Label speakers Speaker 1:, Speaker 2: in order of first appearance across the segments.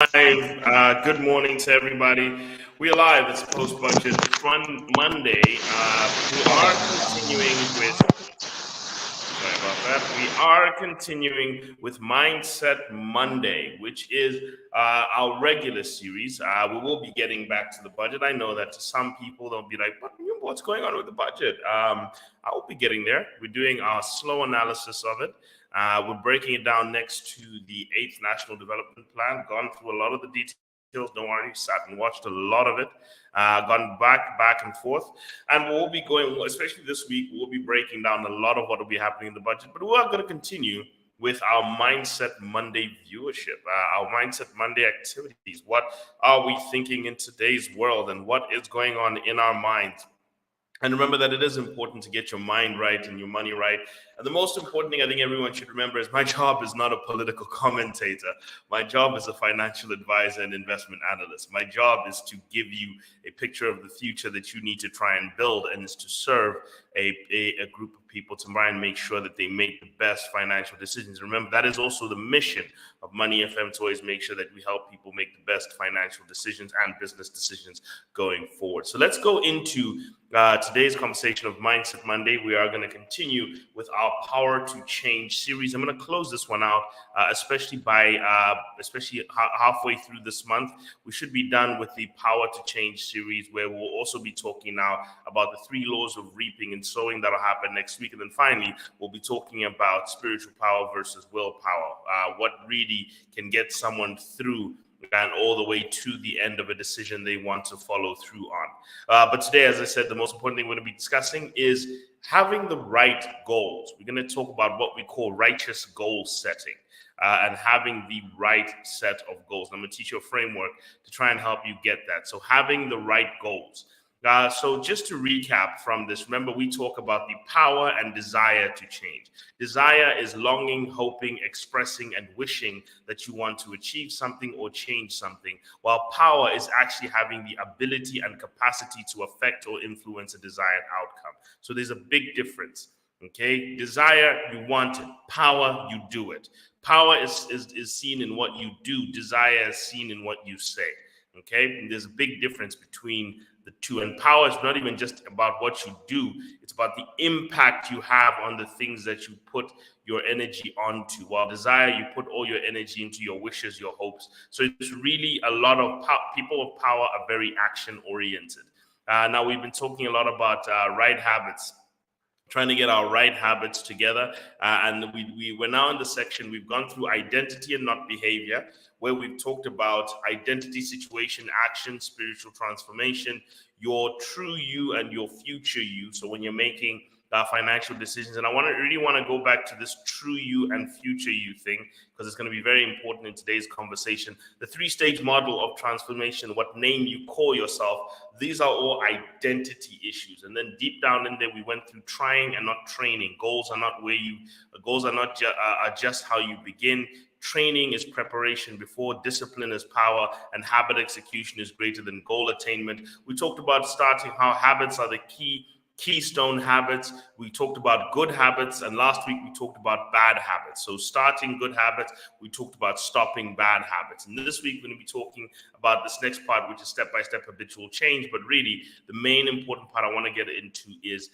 Speaker 1: Live. Good morning to everybody. We are live. It's post budget fun Monday. We are continuing with. Sorry about that. We are continuing with Mindset Monday, which is our regular series. We will be getting back to the budget. I know that to some people they'll be like, "What's going on with the budget?" I will be getting there. We're doing our slow analysis of it. We're breaking it down next to the eighth National Development Plan. Gone through a lot of the details. Don't worry, sat and watched a lot of it. Gone back and forth, and we'll be going, especially this week. We'll be breaking down a lot of what will be happening in the budget. But we are going to continue with our Mindset Monday viewership, our Mindset Monday activities. What are we thinking in today's world, and what is going on in our minds? And remember that it is important to get your mind right and your money right. And the most important thing I think everyone should remember is my job is not a political commentator. My job is a financial advisor and investment analyst. My job is to give you a picture of the future that you need to try and build, and is to serve a group of people to try and make sure that they make the best financial decisions. Remember, that is also the mission of Money FM, to always make sure that we help people make the best financial decisions and business decisions going forward. So let's go into today's conversation of Mindset Monday. We are going to continue with our Power to Change series. I'm going to close this one out, especially halfway through this month. We should be done with the Power to Change series, where we'll also be talking now about the 3 laws of reaping and sowing that'll happen next week. And then finally, we'll be talking about spiritual power versus willpower, what really can get someone through and all the way to the end of a decision they want to follow through on. But today, as I said, the most important thing we're going to be discussing is having the right goals. We're going to talk about what we call righteous goal setting. And having the right set of goals. I'm going to teach you a framework to try and help you get that. So having the right goals. So just to recap from this, remember we talk about the power and desire to change. Desire is longing, hoping, expressing, and wishing that you want to achieve something or change something, while power is actually having the ability and capacity to affect or influence a desired outcome. So there's a big difference. Okay, desire, you want it. Power, you do it. Power is seen in what you do. Desire is seen in what you say. Okay, and there's a big difference between the two. And power is not even just about what you do, it's about the impact you have on the things that you put your energy onto. While desire, you put all your energy into your wishes, your hopes. So it's really a lot of people of power are very action oriented. Now we've been talking a lot about right habits, trying to get our right habits together. And we're now in the section, we've gone through identity and not behavior, where we've talked about identity, situation, action, spiritual transformation, your true you and your future you. So when you're making financial decisions, and I really want to go back to this true you and future you thing, because it's going to be very important in today's conversation. The 3-stage model of transformation, what name you call yourself, these are all identity issues. And then deep down in there, we went through trying and not training. Goals are not just how you begin. Training is preparation before, discipline is power, and habit execution is greater than goal attainment. We talked about starting, how habits are the keystone habits. We talked about good habits, and last week we talked about bad habits. So starting good habits, we talked about stopping bad habits. And this week we're going to be talking about this next part, which is step-by-step habitual change. But really, the main important part I want to get into is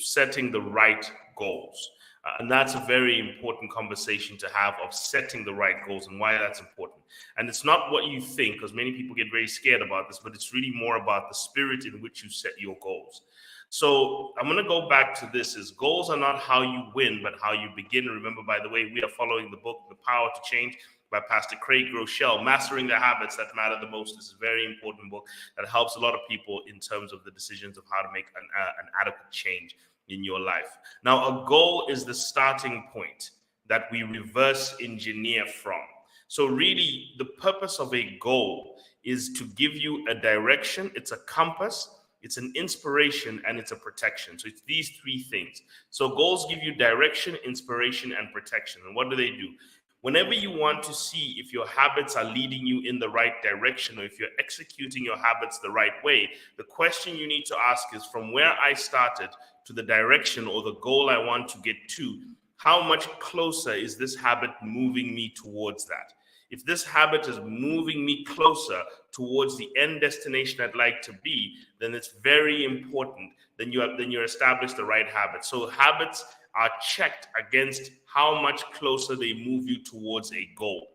Speaker 1: setting the right goals. And that's a very important conversation to have, of setting the right goals and why that's important. And it's not what you think, because many people get very scared about this, but it's really more about the spirit in which you set your goals. So I'm going to go back to this, is goals are not how you win, but how you begin. Remember, by the way, we are following the book, The Power to Change, by Pastor Craig Groeschel, Mastering the Habits That Matter the Most. This is a very important book that helps a lot of people in terms of the decisions of how to make an adequate change in your life. Now, a goal is the starting point that we reverse engineer from. So really, the purpose of a goal is to give you a direction. It's a compass, it's an inspiration, and it's a protection. So it's these 3 things. So goals give you direction, inspiration, and protection. And what do they do? Whenever you want to see if your habits are leading you in the right direction, or if you're executing your habits the right way, the question you need to ask is, from where I started to the direction or the goal I want to get to, how much closer is this habit moving me towards that? If this habit is moving me closer towards the end destination I'd like to be, then it's very important. Then you establish the right habit. So habits are checked against how much closer they move you towards a goal.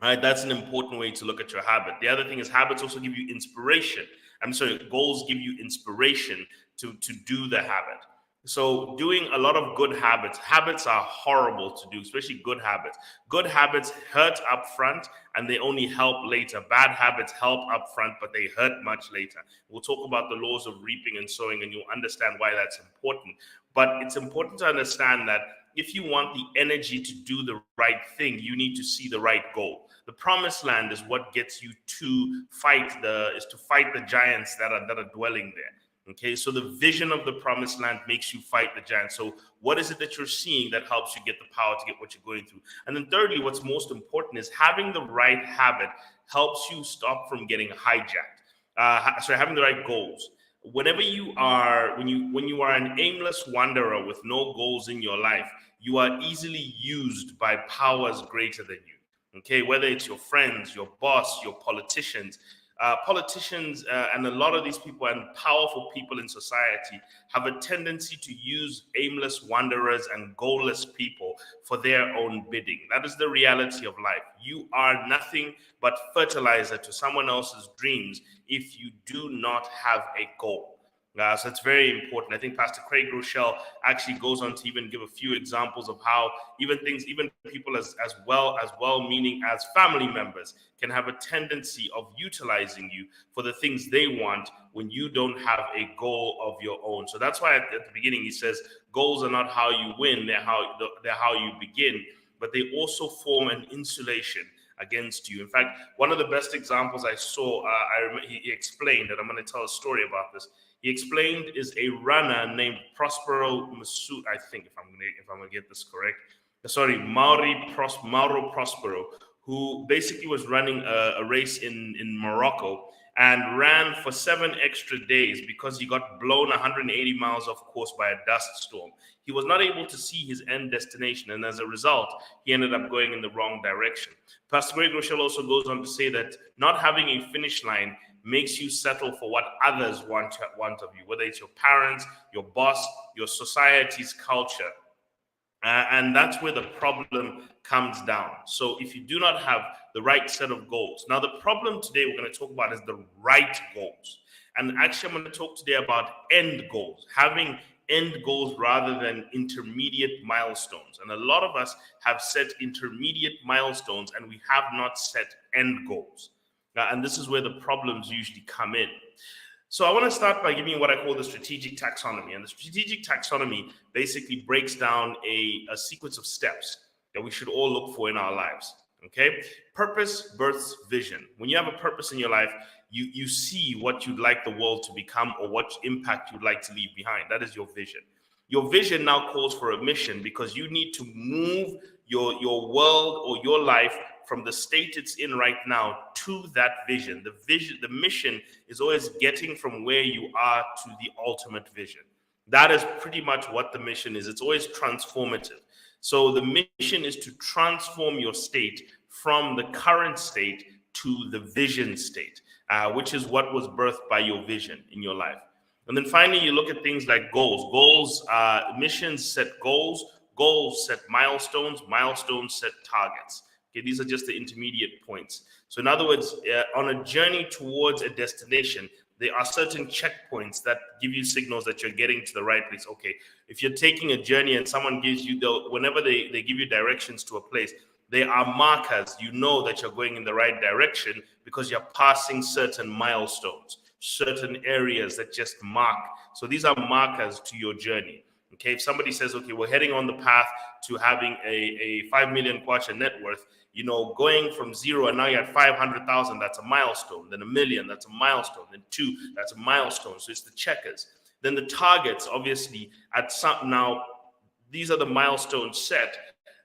Speaker 1: All right, that's an important way to look at your habit. The other thing is habits also give you inspiration. I'm sorry, goals give you inspiration to do the habit. So doing a lot of good habits are horrible to do, especially good habits. Good habits hurt up front and they only help later. Bad habits help up front, but they hurt much later. We'll talk about the laws of reaping and sowing, and you'll understand why that's important. But it's important to understand that if you want the energy to do the right thing, you need to see the right goal. The promised land is what gets you to fight the giants that are dwelling there. Okay, so the vision of the promised land makes you fight the giants. So what is it that you're seeing that helps you get the power to get what you're going through? And then thirdly, what's most important is having the right habit helps you stop from getting hijacked. So having the right goals. Whenever you are, when you are an aimless wanderer with no goals in your life, you are easily used by powers greater than you. Okay, whether it's your friends, your boss, your politicians, and a lot of these people and powerful people in society have a tendency to use aimless wanderers and goalless people for their own bidding. That is the reality of life. You are nothing but fertilizer to someone else's dreams if you do not have a goal. So it's very important. I think Pastor Craig Rochelle actually goes on to even give a few examples of how even people as well-meaning as family members can have a tendency of utilizing you for the things they want when you don't have a goal of your own. So that's why at the beginning he says goals are not how you win, they're how you begin, but they also form an insulation against you. In fact, one of the best examples I saw, he explained, and I'm going to tell a story about this. He explained is a runner named Prospero Masud, I think, if I'm gonna get this correct. Sorry, Mauro Prospero, who basically was running a race in Morocco and ran for 7 extra days because he got blown 180 miles off course by a dust storm. He was not able to see his end destination, and as a result, he ended up going in the wrong direction. Pastor Greg Rochelle also goes on to say that not having a finish line makes you settle for what others want of you, whether it's your parents, your boss, your society's culture. And that's where the problem comes down. So if you do not have the right set of goals. Now, the problem today we're going to talk about is the right goals. And actually, I'm going to talk today about end goals, having end goals rather than intermediate milestones. And a lot of us have set intermediate milestones and we have not set end goals. And this is where the problems usually come in. So I want to start by giving you what I call the strategic taxonomy. And the strategic taxonomy basically breaks down a sequence of steps that we should all look for in our lives. Okay? Purpose births vision. When you have a purpose in your life, you see what you'd like the world to become or what impact you'd like to leave behind. That is your vision. Your vision now calls for a mission because you need to move your world or your life from the state it's in right now to that vision. The mission is always getting from where you are to the ultimate vision. That is pretty much what the mission is. It's always transformative. So the mission is to transform your state from the current state to the vision state, which is what was birthed by your vision in your life. And then finally, you look at things like goals. Missions set goals set milestones set targets. Okay, these are just the intermediate points. So in other words, on a journey towards a destination, there are certain checkpoints that give you signals that you're getting to the right place. Okay, if you're taking a journey and someone gives you, whenever they give you directions to a place, there are markers. You know that you're going in the right direction because you're passing certain milestones, certain areas that just mark. So these are markers to your journey. Okay, if somebody says, okay, we're heading on the path to having a 5 million kwacha net worth, going from zero and now you're at 500,000, that's a milestone. Then 1 million, that's a milestone. Then 2, that's a milestone. So it's the checkers. Then the targets, obviously, now these are the milestones set.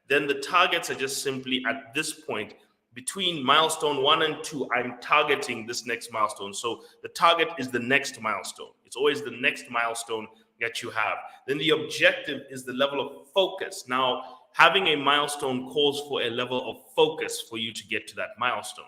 Speaker 1: Then the targets are just simply at this point, between milestone 1 and 2, I'm targeting this next milestone. So the target is the next milestone. It's always the next milestone that you have. Then the objective is the level of focus. Now, having a milestone calls for a level of focus for you to get to that milestone.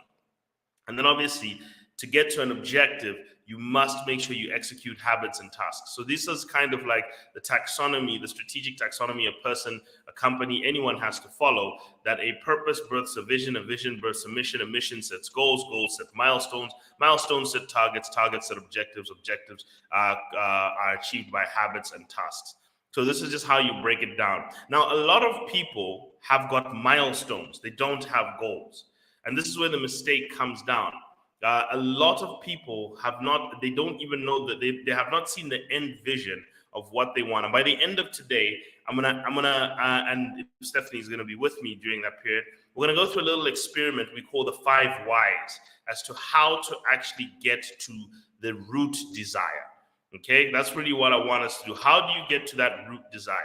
Speaker 1: And then obviously, to get to an objective, you must make sure you execute habits and tasks. So this is kind of like the taxonomy, the strategic taxonomy a person, a company, anyone has to follow, that a purpose births a vision births a mission sets goals, goals set milestones, milestones set targets, targets set objectives, objectives are achieved by habits and tasks. So this is just how you break it down. Now, a lot of people have got milestones. They don't have goals. And this is where the mistake comes down. A lot of people they don't even know that they have not seen the end vision of what they want. And by the end of today, and Stephanie is going to be with me during that period, we're going to go through a little experiment we call the 5 whys as to how to actually get to the root desire. Okay, that's really what I want us to do. How do you get to that root desire?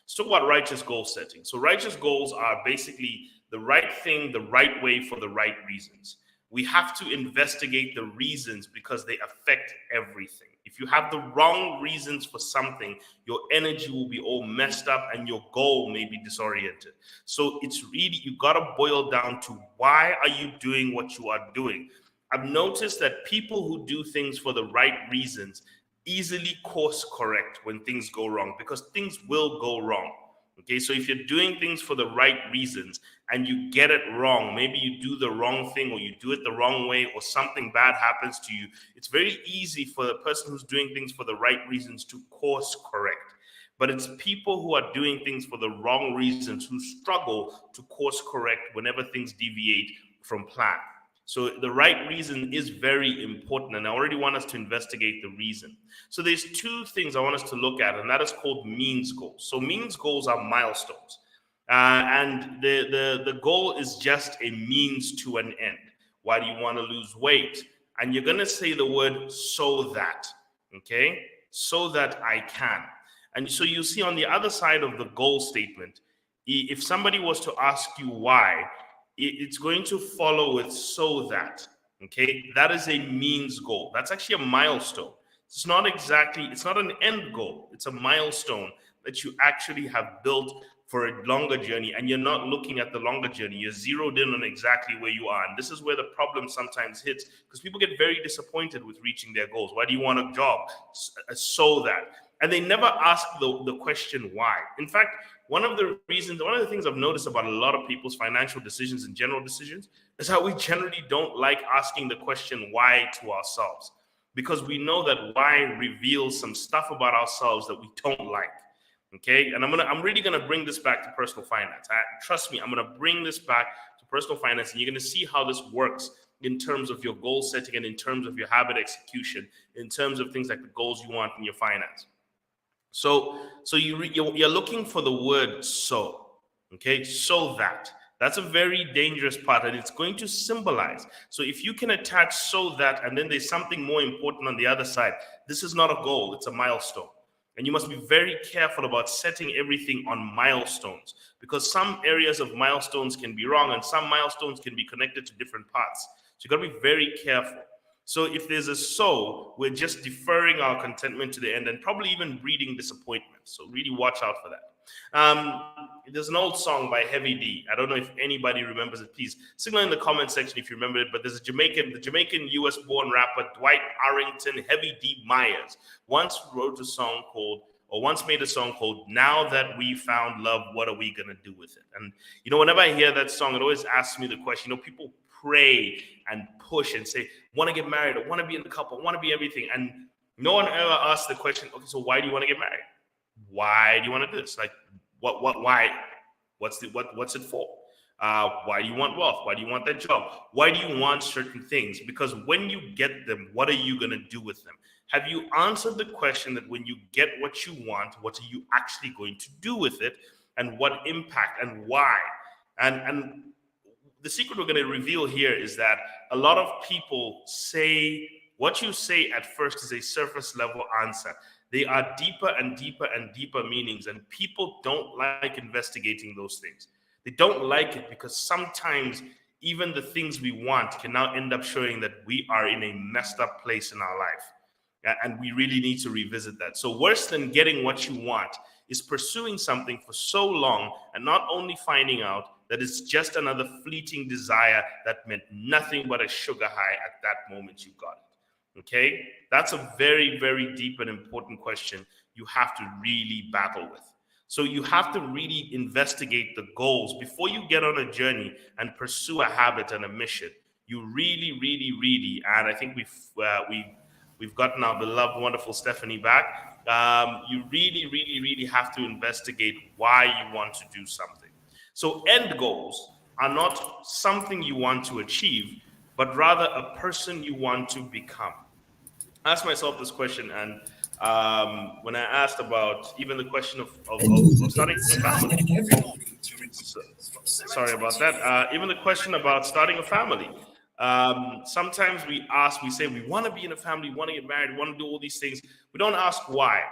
Speaker 1: Let's talk about righteous goal setting. So righteous goals are basically the right thing, the right way for the right reasons. We have to investigate the reasons because they affect everything. If you have the wrong reasons for something, your energy will be all messed up and your goal may be disoriented. So it's really, you got to boil down to why are you doing what you are doing? I've noticed that people who do things for the right reasons easily course correct when things go wrong, because things will go wrong. Okay, so if you're doing things for the right reasons and you get it wrong, maybe you do the wrong thing or you do it the wrong way or something bad happens to you, it's very easy for the person who's doing things for the right reasons to course correct. But it's people who are doing things for the wrong reasons who struggle to course correct whenever things deviate from plan. So the right reason is very important, and I already want us to investigate the reason. So there's 2 things I want us to look at, and that is called means goals. So means goals are milestones, and the goal is just a means to an end. Why do you want to lose weight? And you're going to say the word so that, okay? So that I can. And so you see on the other side of the goal statement, if somebody was to ask you why, it's going to follow with so that, okay? That is a means goal. That's actually a milestone. It's not an end goal. It's a milestone that you actually have built for a longer journey, and you're not looking at the longer journey. You're zeroed in on exactly where you are. And this is where the problem sometimes hits, because people get very disappointed with reaching their goals. Why do you want a job? So that. And they never ask the question why. In fact, one of the things I've noticed about a lot of people's financial decisions and general decisions is how we generally don't like asking the question why to ourselves, because we know that why reveals some stuff about ourselves that we don't like. Okay, and I'm really gonna bring this back to personal finance. Trust me, I'm gonna bring this back to personal finance, and you're gonna see how this works in terms of your goal setting and in terms of your habit execution, in terms of things like the goals you want in your finance. So you're looking for the word so, okay? So that. That's a very dangerous part, and it's going to symbolize. So if you can attach so that, and then there's something more important on the other side, this is not a goal, it's a milestone. And you must be very careful about setting everything on milestones, because some areas of milestones can be wrong and some milestones can be connected to different parts. So you got to be very careful. So if there's a so, we're just deferring our contentment to the end and probably even breeding disappointment. So really watch out for that. There's an old song by Heavy D. I don't know if anybody remembers it. Please signal in the comment section if you remember it. But there's the Jamaican US born rapper Dwight Arrington, Heavy D Myers, once made a song called Now That We Found Love, What Are We Gonna Do With It? And whenever I hear that song, it always asks me the question, people pray and push and say, want to get married, I want to be in the couple, I want to be everything. And no one ever asks the question, okay, so why do you want to get married? Why do you want to do this? Like, why? What's it for? Why do you want wealth? Why do you want that job? Why do you want certain things? Because when you get them, what are you going to do with them? Have you answered the question that when you get what you want, what are you actually going to do with it? And what impact and why? And the secret we're going to reveal here is that a lot of people say what you say at first is a surface level answer. They are deeper and deeper and deeper meanings, and people don't like investigating those things. They don't like it because sometimes even the things we want can now end up showing that we are in a messed up place in our life. And we really need to revisit that. So worse than getting what you want is pursuing something for so long and not only finding out that it's just another fleeting desire that meant nothing but a sugar high at that moment you got it. Okay? That's a very, very deep and important question you have to really battle with. So you have to really investigate the goals before you get on a journey and pursue a habit and a mission. You really, really, really, and I think we've gotten our beloved, wonderful Stephanie back. You really, really, really have to investigate why you want to do something. So end goals are not something you want to achieve, but rather a person you want to become. I asked myself this question, and when I asked about even the question of starting a family. Sorry about that. Even the question about starting a family. Sometimes we say we want to be in a family, we want to get married, we want to do all these things. We don't ask why.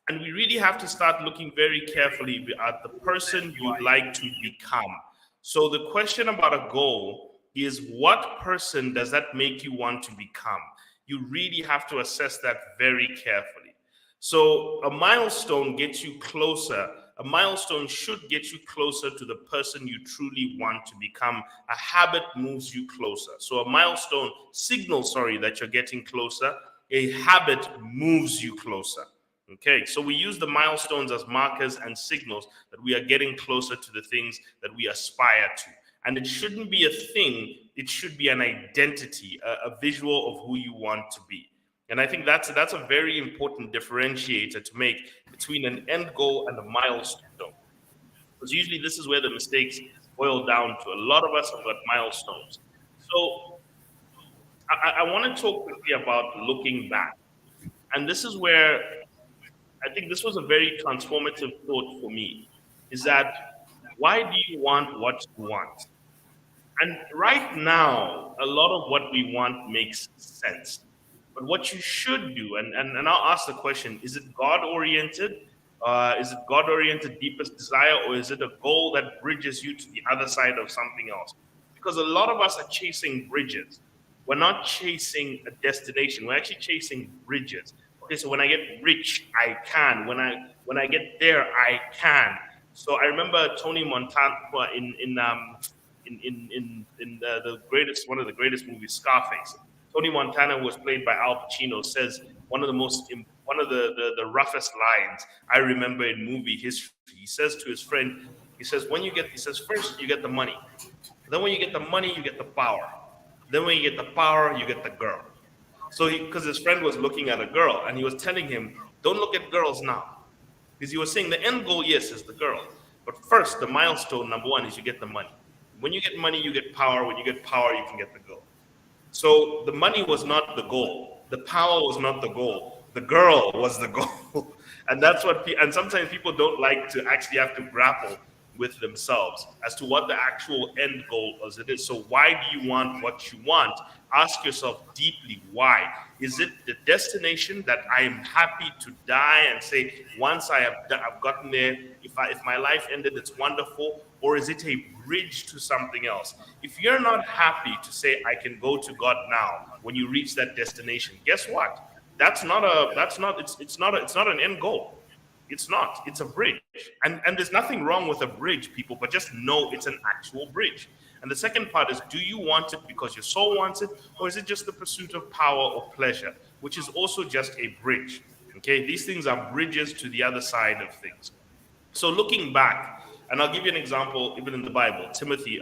Speaker 1: And we really have to start looking very carefully at the person you'd like to become. So the question about a goal is, what person does that make you want to become? You really have to assess that very carefully. So a milestone gets you closer. A milestone should get you closer to the person you truly want to become. A habit moves you closer. So a milestone signals, that you're getting closer. A habit moves you closer. Okay, so we use the milestones as markers and signals that we are getting closer to the things that we aspire to. And it shouldn't be a thing, it should be an identity, a visual of who you want to be. And I think that's a very important differentiator to make between an end goal and a milestone. Because usually this is where the mistakes boil down to. A lot of us have got milestones. So I want to talk quickly about looking back. And this is where I think this was a very transformative thought for me, is that why do you want what you want? And right now, a lot of what we want makes sense. But what you should do, and I'll ask the question, is it God-oriented? Is it God-oriented deepest desire, or is it a goal that bridges you to the other side of something else? Because a lot of us are chasing bridges. We're not chasing a destination. We're actually chasing bridges. Okay, so when I get rich, I can. When I get there, I can. So I remember Tony Montana in the greatest, one of the greatest movies, Scarface. Tony Montana, who was played by Al Pacino, says one of the roughest lines I remember in movie history. He says to his friend, first you get the money. Then when you get the money, you get the power. Then when you get the power, you get the girl. So because his friend was looking at a girl, and he was telling him, don't look at girls now. Because he was saying the end goal, yes, is the girl. But first, the milestone, number one, is you get the money. When you get money, you get power. When you get power, you can get the girl. So the money was not the goal. The power was not the goal. The girl was the goal. And that's and sometimes people don't like to actually have to grapple with themselves as to what the actual end goal is. It is. So why do you want what you want? Ask yourself deeply why. Is it the destination that I am happy to die and say, once I've gotten there, if my life ended, it's wonderful? Or is it a bridge to something else? If you're not happy to say, I can go to God now when you reach that destination, guess what? It's not an end goal. It's not. It's a bridge. And there's nothing wrong with a bridge, people, but just know it's an actual bridge. And the second part is, do you want it because your soul wants it, or is it just the pursuit of power or pleasure, which is also just a bridge? Okay, these things are bridges to the other side of things. So looking back, and I'll give you an example, even in the Bible, Timothy,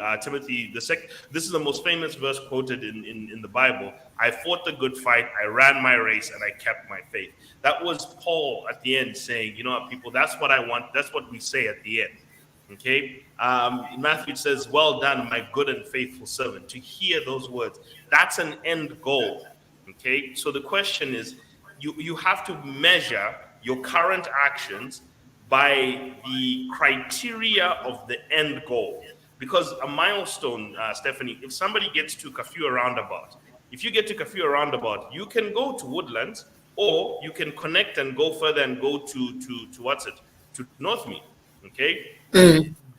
Speaker 1: this is the most famous verse quoted in the Bible. I fought the good fight, I ran my race, and I kept my faith. That was Paul at the end saying, you know what, people, that's what I want. That's what we say at the end. Okay. In Matthew it says, well done, my good and faithful servant. To hear those words, that's an end goal. Okay. So the question is, you have to measure your current actions by the criteria of the end goal. Because a milestone, Stephanie, if somebody gets to Kafua Roundabout, if you get to Kafua Roundabout, you can go to Woodlands, or you can connect and go further and go to Northmead. Okay?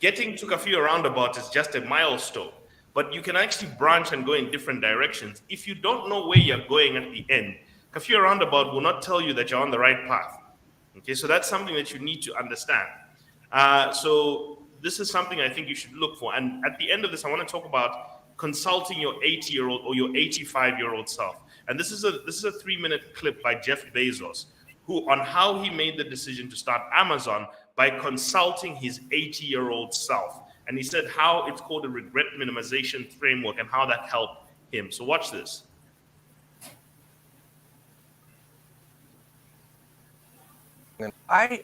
Speaker 1: Getting to Kafua Roundabout is just a milestone, but you can actually branch and go in different directions. If you don't know where you're going at the end, Kafir roundabout will not tell you that you're on the right path. Okay, so that's something that you need to understand. So this is something I think you should look for. And at the end of this, I want to talk about consulting your 80-year-old or your 85-year-old self. And this is a 3-minute clip by Jeff Bezos, who on how he made the decision to start Amazon by consulting his 80-year-old self. And he said how it's called a regret minimization framework and how that helped him. So watch this.
Speaker 2: I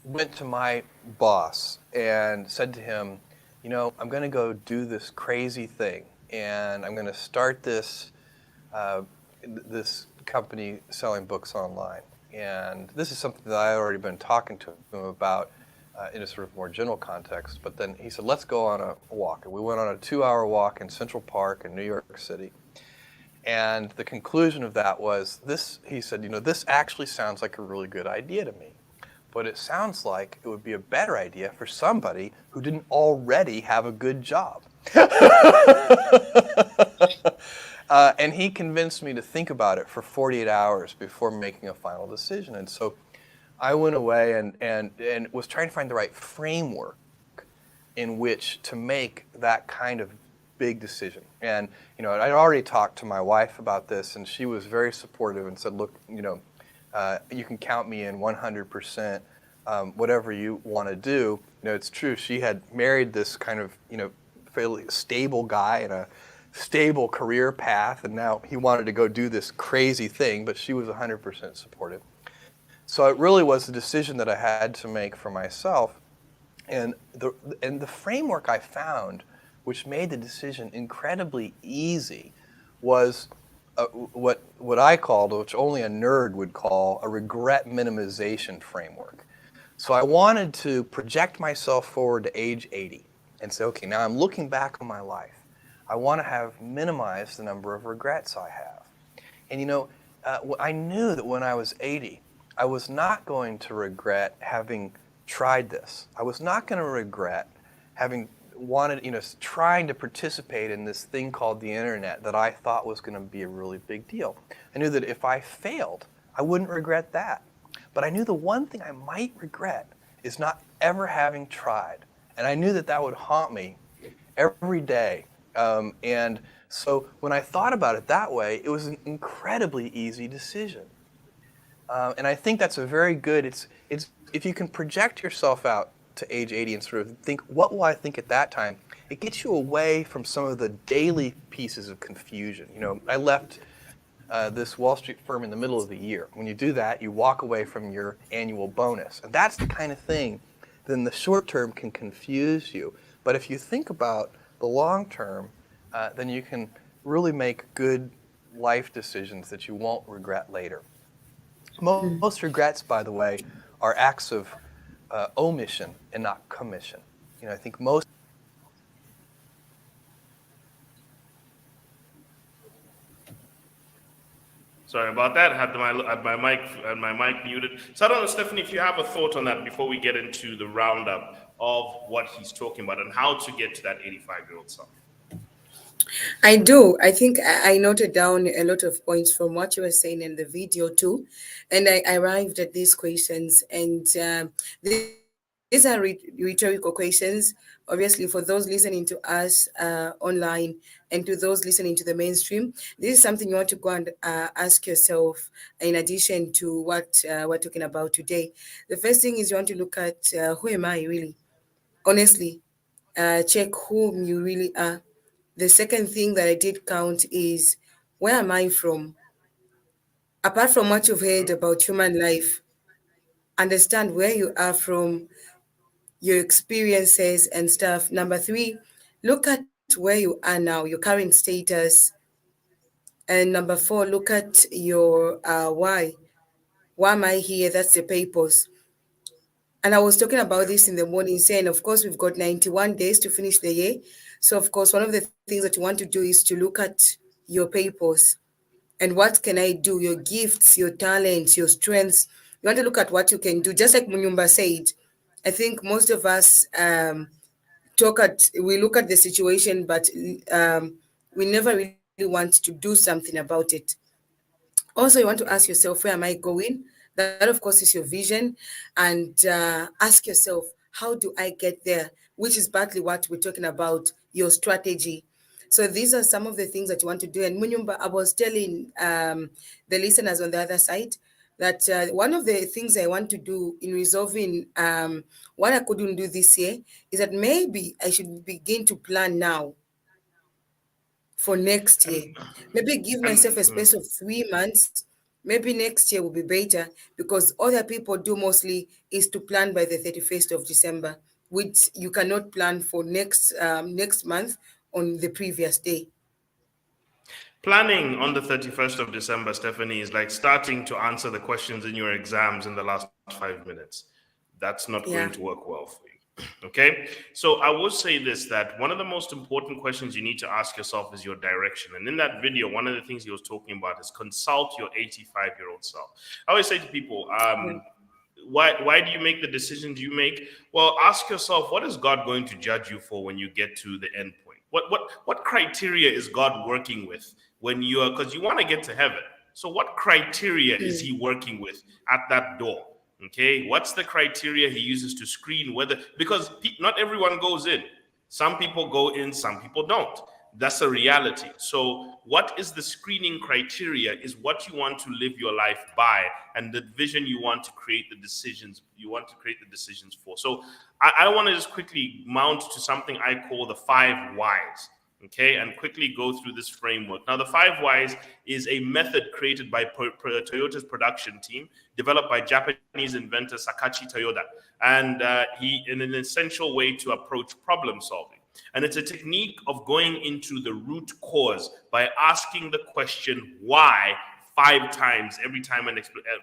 Speaker 2: went to my boss and said to him, you know, I'm going to go do this crazy thing, and I'm going to start this this company selling books online. And this is something that I had already been talking to him about in a sort of more general context. But then he said, let's go on a walk. And we went on a 2-hour walk in Central Park in New York City. And the conclusion of that was this, he said, you know, this actually sounds like a really good idea to me, but it sounds like it would be a better idea for somebody who didn't already have a good job. And he convinced me to think about it for 48 hours before making a final decision. And so I went away and was trying to find the right framework in which to make that kind of big decision. And, you know, I'd already talked to my wife about this, and she was very supportive and said, look, you know, you can count me in 100%, whatever you want to do. You know, it's true. She had married this kind of, you know, fairly stable guy in a stable career path, and now he wanted to go do this crazy thing, but she was 100% supportive. So it really was a decision that I had to make for myself. And the framework I found, which made the decision incredibly easy, was what I called, which only a nerd would call, a regret minimization framework. So I wanted to project myself forward to age 80 and say, okay, now I'm looking back on my life. I want to have minimized the number of regrets I have. And you know, I knew that when I was 80, I was not going to regret having tried this. I was not going to regret having wanted, you know, trying to participate in this thing called the internet that I thought was going to be a really big deal. I knew that if I failed, I wouldn't regret that. But I knew the one thing I might regret is not ever having tried. And I knew that that would haunt me every day. And so when I thought about it that way, it was an incredibly easy decision. And I think that's a very good, it's if you can project yourself out to age 80 and sort of think, what will I think at that time? It gets you away from some of the daily pieces of confusion. You know, I left this Wall Street firm in the middle of the year. When you do that, you walk away from your annual bonus. And that's the kind of thing that in the short term can confuse you. But if you think about the long term, then you can really make good life decisions that you won't regret later. Most regrets, by the way, are acts of omission and not commission. You know, I think most.
Speaker 1: Sorry about that. Had my mic muted. So I don't know, Stephanie, if you have a thought on that before we get into the roundup of what he's talking about and how to get to that 85-year-old self.
Speaker 3: I do. I think I noted down a lot of points from what you were saying in the video too, and I arrived at these questions. And these are rhetorical questions, obviously, for those listening to us online and to those listening to the mainstream. This is something you want to go and ask yourself in addition to what we're talking about today. The first thing is you want to look at who am I really? Honestly, check whom you really are. The second thing that I did count is where am I from? Apart from what you've heard about human life, understand where you are from, your experiences and stuff. Number 3, look at where you are now, your current status. And number 4, look at your why. Why am I here? That's the purpose. And I was talking about this in the morning, saying, of course, we've got 91 days to finish the year. So, of course, one of the things that you want to do is to look at your purpose and what can I do, your gifts, your talents, your strengths. You want to look at what you can do. Just like Munyumba said, I think most of us we look at the situation, but we never really want to do something about it. Also, you want to ask yourself, where am I going? That, of course, is your vision. And ask yourself, how do I get there? Which is partly what we're talking about, your strategy. So these are some of the things that you want to do. And Munyumba, I was telling the listeners on the other side that one of the things I want to do in resolving what I couldn't do this year is that maybe I should begin to plan now for next year.
Speaker 1: And
Speaker 3: Maybe give myself a
Speaker 1: and
Speaker 3: space of 3 months. Maybe next year will be better because other people do mostly is to plan by the 31st of December, which you cannot plan for next month on the previous day.
Speaker 1: planning on the 31st of December, Stephanie, is like starting to answer the questions in your exams in the last 5 minutes. That's not
Speaker 3: Yeah.
Speaker 1: going to work well for you. Okay? So I will say this, that one of the most important questions you need to ask yourself is your direction. And in that video, one of the things he was talking about is consult your 85-year-old self. I always say to people, why do you make the decisions you make? Well, ask yourself, what is God going to judge you for when you get to the end point? What criteria is God working with when you are, because you want to get to heaven. So what criteria is he working with at that door? Okay, what's the criteria he uses to screen whether, because not everyone goes in. Some people go in, some people don't. That's a reality. So what is the screening criteria is what you want to live your life by, and the vision you want to create the decisions for. So I want to just quickly mount to something I call the 5 whys. Okay, and quickly go through this framework. Now, the 5 whys is a method created by Toyota's production team, developed by Japanese inventor Sakachi Toyoda, and he in an essential way to approach problem solving. And it's a technique of going into the root cause by asking the question why 5 times every time,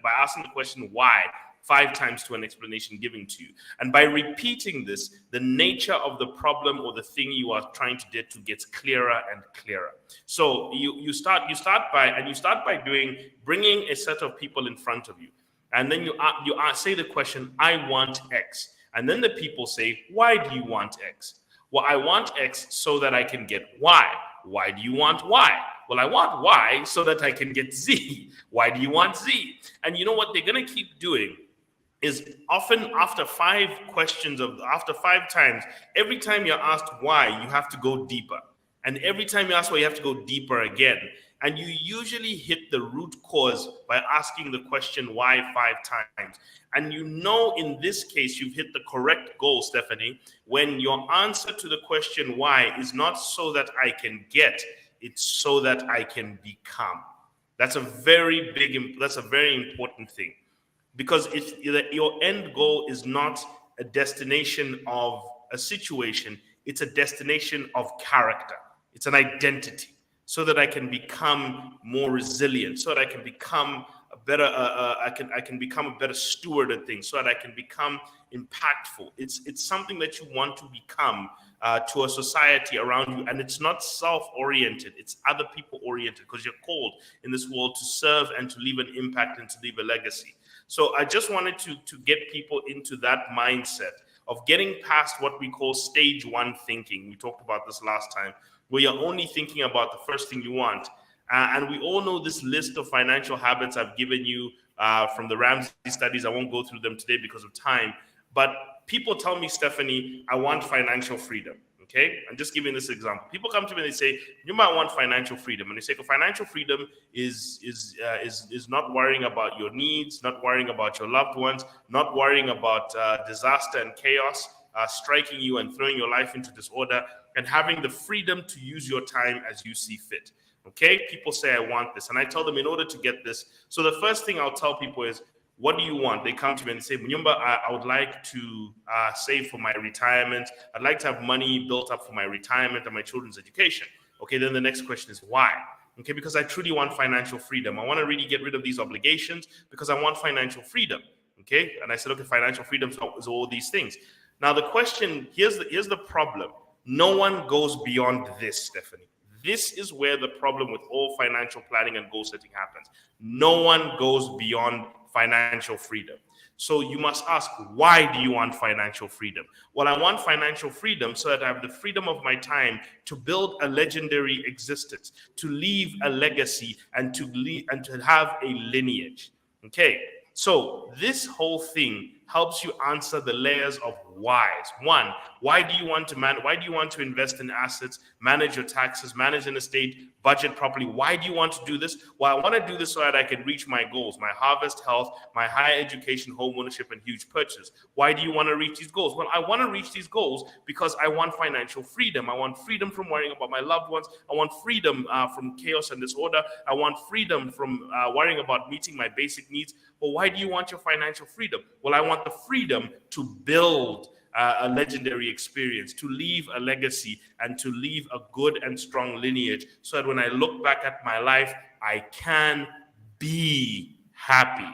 Speaker 1: by asking the question why 5 times to an explanation given to you. And by repeating this, the nature of the problem or the thing you are trying to get to gets clearer and clearer. So you start by bringing a set of people in front of you. And then you say the question, I want X. And then the people say, why do you want X? Well, I want X so that I can get Y. Why do you want Y? Well, I want Y so that I can get Z. Why do you want Z? And you know what they're going to keep doing is often after 5 times, every time you're asked why, you have to go deeper. And every time you ask why, you have to go deeper again. And you usually hit the root cause by asking the question why 5 times. And you know, in this case, you've hit the correct goal, Stephanie, when your answer to the question why is not so that I can get, it's so that I can become. That's a very important thing. Because if your end goal is not a destination of a situation, it's a destination of character. It's an identity, so that I can become more resilient, so that I can become a better, I can become a better steward of things, so that I can become impactful. It's something that you want to become to a society around you, and it's not self-oriented, it's other people oriented, because you're called in this world to serve and to leave an impact and to leave a legacy. So I just wanted to get people into that mindset of getting past what we call stage 1 thinking. We talked about this last time, where you're only thinking about the first thing you want. And we all know this list of financial habits I've given you from the Ramsey studies. I won't go through them today because of time. But people tell me, Stephanie, I want financial freedom. Okay, I'm just giving this example. People come to me and they say, you might want financial freedom. And they say, financial freedom is not worrying about your needs, not worrying about your loved ones, not worrying about disaster and chaos striking you and throwing your life into disorder, and having the freedom to use your time as you see fit. Okay, people say, I want this. And I tell them, in order to get this, so the first thing I'll tell people is, what do you want? They come to me and say, Munyumba, I would like to save for my retirement. I'd like to have money built up for my retirement and my children's education. Okay, then the next question is why? Okay, because I truly want financial freedom. I want to really get rid of these obligations because I want financial freedom. Okay, and I said, okay, financial freedom is all these things. Now the question, here's the problem. No one goes beyond this, Stephanie. This is where the problem with all financial planning and goal setting happens. No one goes beyond financial freedom. So you must ask, why do you want financial freedom? Well, I want financial freedom so that I have the freedom of my time to build a legendary existence, to leave a legacy, and to have a lineage. Okay, so this whole thing helps you answer the layers of whys. One, why do you want to invest in assets, manage your taxes, manage an estate, budget properly? Why do you want to do this? Well, I want to do this so that I can reach my goals, my harvest health, my higher education, home ownership, and huge purchase. Why do you want to reach these goals? Well, I want to reach these goals because I want financial freedom. I want freedom from worrying about my loved ones. I want freedom from chaos and disorder. I want freedom from worrying about meeting my basic needs. Well, why do you want your financial freedom? Well, I want the freedom to build a legendary experience, to leave a legacy, and to leave a good and strong lineage, so that when I look back at my life, I can be happy.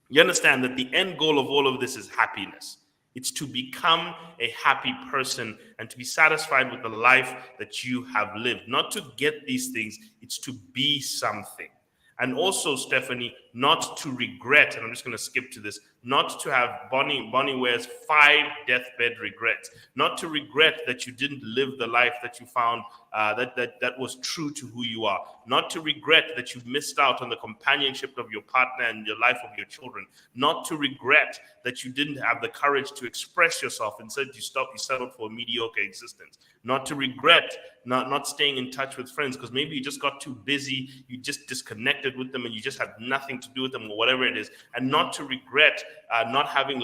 Speaker 1: You understand that the end goal of all of this is happiness. It's to become a happy person and to be satisfied with the life that you have lived. Not to get these things, it's to be something. And also, Stephanie, not to regret, and I'm just going to skip to this, not to have Bonnie Ware's 5 deathbed regrets, not to regret that you didn't live the life that you found that was true to who you are, not to regret that you missed out on the companionship of your partner and the life of your children, not to regret that you didn't have the courage to express yourself. Instead, you settled for a mediocre existence, not to regret not staying in touch with friends because maybe you just got too busy, you just disconnected with them and you just had nothing to do with them or whatever it is, and not to regret not having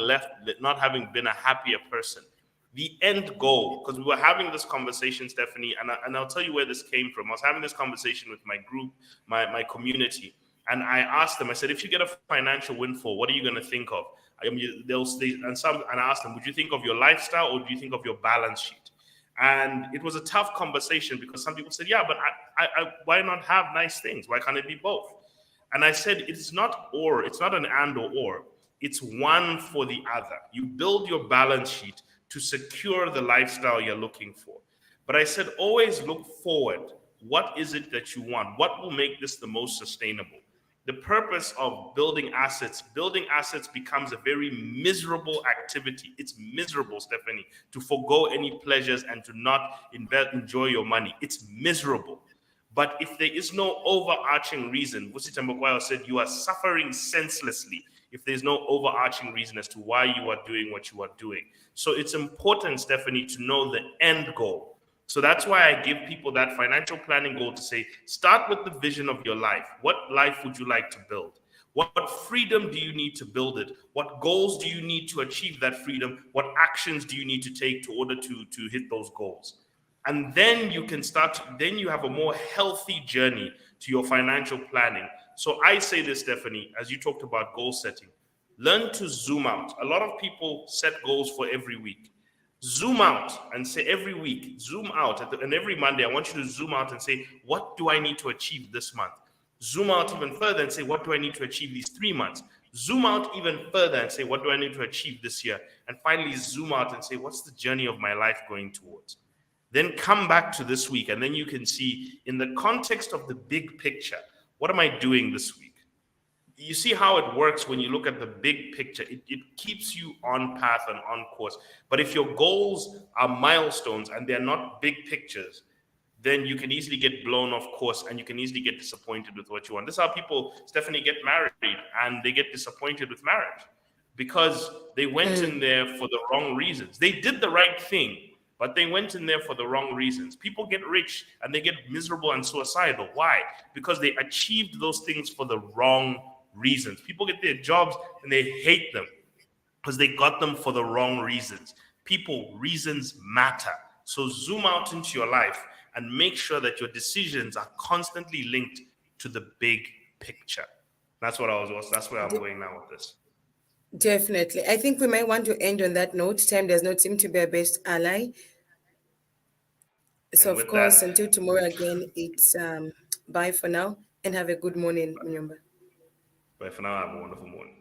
Speaker 1: been a happier person. The end goal, because we were having this conversation, Stephanie, and I'll tell you where this came from. I was having this conversation with my group, my community, and I asked them, I said, if you get a financial windfall, what are you going to think of? And I asked them, would you think of your lifestyle or do you think of your balance sheet? And it was a tough conversation because some people said, yeah, but why not have nice things? Why can't it be both? And I said, it's not an and or. It's one for the other. You build your balance sheet to secure the lifestyle you're looking for. But I said, always look forward. What is it that you want? What will make this the most sustainable? The purpose of building assets becomes a very miserable activity. It's miserable, Stephanie, to forego any pleasures and to not enjoy your money. It's miserable. But if there is no overarching reason, Vusi Tambokwayo said, you are suffering senselessly if there's no overarching reason as to why you are doing what you are doing. So it's important, Stephanie, to know the end goal. So that's why I give people that financial planning goal to say, start with the vision of your life. What life would you like to build? What freedom do you need to build it? What goals do you need to achieve that freedom? What actions do you need to take to order to hit those goals? And then you can then you have a more healthy journey to your financial planning. So I say this, Stephanie, as you talked about goal setting, learn to zoom out. A lot of people set goals for every week. Zoom out and say every week, zoom out. And every Monday, I want you to zoom out and say, what do I need to achieve this month? Zoom out even further and say, what do I need to achieve these 3 months? Zoom out even further and say, what do I need to achieve this year? And finally, zoom out and say, what's the journey of my life going towards? Then come back to this week, and then you can see in the context of the big picture, what am I doing this week? You see how it works when you look at the big picture. It keeps you on path and on course. But if your goals are milestones and they're not big pictures, then you can easily get blown off course and you can easily get disappointed with what you want. This is how people, Stephanie, get married and they get disappointed with marriage because they went in there for the wrong reasons. They did the right thing, but they went in there for the wrong reasons. People get rich and they get miserable and suicidal. Why? Because they achieved those things for the wrong reasons. People get their jobs and they hate them because they got them for the wrong reasons. People, reasons matter. So zoom out into your life and make sure that your decisions are constantly linked to the big picture. That's where I'm going now with this.
Speaker 3: Definitely. I think we might want to end on that note. Time does not seem to be our best ally. So, of course, until tomorrow again, it's bye for now and have a good morning, Mnyomba.
Speaker 1: Bye for now. Have a wonderful morning.